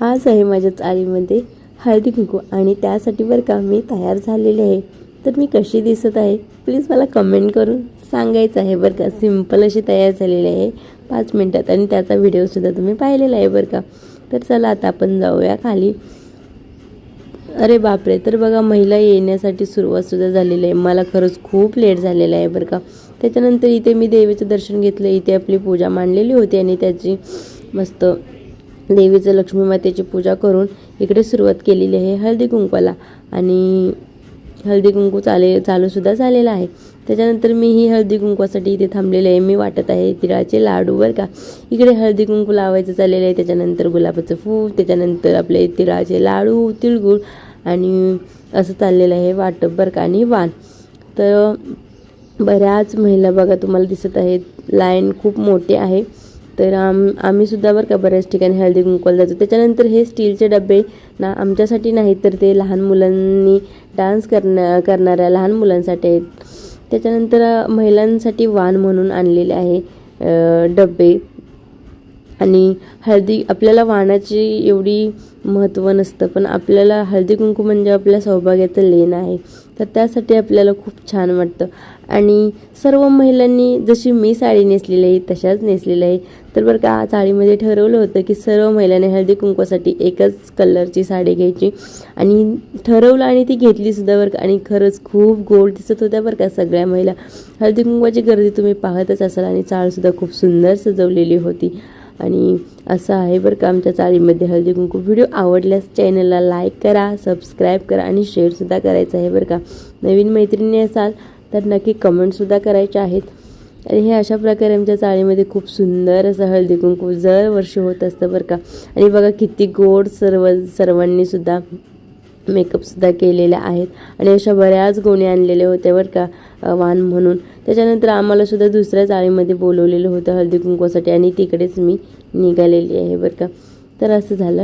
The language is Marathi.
आज आहे माझ्या चाळीमध्ये हळदी कुंकू आणि त्यासाठी बरं का मी तयार झालेले आहे. तर मी कशी दिसत आहे प्लीज मला कमेंट करून सांगायचं आहे बरं का. सिंपल अशी तयार झालेली आहे 5 मिनिटात आणि त्याचा व्हिडिओसुद्धा तुम्ही पाहिलेला आहे बरं का. तर चला आता आपण जाऊया खाली. अरे बापरे, तर बघा महिला येण्यासाठी सुरुवातसुद्धा झालेली आहे. मला खरंच खूप लेट झालेला आहे बरं का. त्याच्यानंतर इथे मी देवीचं दर्शन घेतलं. इथे आपली पूजा मांडलेली होती आणि त्याची मस्त देवीचं लक्ष्मी मातेची पूजा करून इकडे सुरुवात केलेली आहे हळदी कुंकवाला. आणि हळदी कुंकू चालूसुद्धा झालेला आहे. त्याच्यानंतर मी ही हळदी कुंकवासाठी इथे थांबलेले आहे. मी वाटत आहे तिळाचे लाडू बरं का. इकडे हळदी कुंकू लावायचं चाललेलं आहे. त्याच्यानंतर गुलाबाचं फूल, त्याच्यानंतर आपले तिळाचे लाडू, तिळगुळ आणि असं चाललेलं आहे वाटप बरं का. आणि वाण तर बऱ्याच महिला बघा तुम्हाला दिसत आहेत. लाईन खूप मोठी आहे. तर आम्ही सुद्धा बरं का बऱ्याच ठिकाणी हळदी कुंकवाला जातो. त्याच्यानंतर हे स्टीलचे डबे ना आमच्यासाठी नाहीत, तर ते लहान मुलांनी डान्स करणाऱ्या लहान मुलांसाठी आहेत. त्याच्यानंतर महिलांसाठी वाण म्हणून आणलेले आहे डबे. आणि हळदी आपल्याला वाणाची एवढी महत्त्व नसतं, पण आपल्याला हळदी कुंकू म्हणजे आपल्या सौभाग्याचं लेण आहे. तर त्यासाठी आपल्याला खूप छान वाटतं. आणि सर्व महिलांनी जशी मी साडी नेसलेली आहे तशाच नेसलेली आहे. तर बरं का साडीमध्ये ठरवलं होतं की सर्व महिलांनी हळदी कुंकवासाठी एकच कलरची साडी घ्यायची आणि ठरवलं आणि ती घेतलीसुद्धा बरं का. आणि खरंच खूप गोड दिसत होत्या बरं का सगळ्या महिला. हळदी कुंकवाची गर्दी तुम्ही पाहतच असाल. आणि चाळसुद्धा खूप सुंदर सजवलेली होती. आणि असं आहे बरं का आमच्या चाळीमध्ये हळदी कुंकू. व्हिडिओ आवडल्यास चॅनलला लाईक करा, सबस्क्राईब करा आणि शेअरसुद्धा करायचं आहे बरं का. नवीन मैत्रिणी असाल तर नक्की कमेंटसुद्धा करायचे आहेत. आणि हे अशा प्रकारे आमच्या चाळीमध्ये खूप सुंदर असं हळदी कुंकू दरवर्षी होत असतं बरं का. आणि बघा किती गोड सर्वांनीसुद्धा मेकअपसुद्धा केलेले आहेत. आणि अशा बऱ्याच गोणी आणलेल्या होत्या बरं का वाण म्हणून. त्याच्यानंतर आम्हालासुद्धा दुसऱ्या चाळीमध्ये बोलवलेलं होतं हळदी कुंकवासाठी आणि तिकडेच मी निघालेली आहे बरं का. तर असं झालं.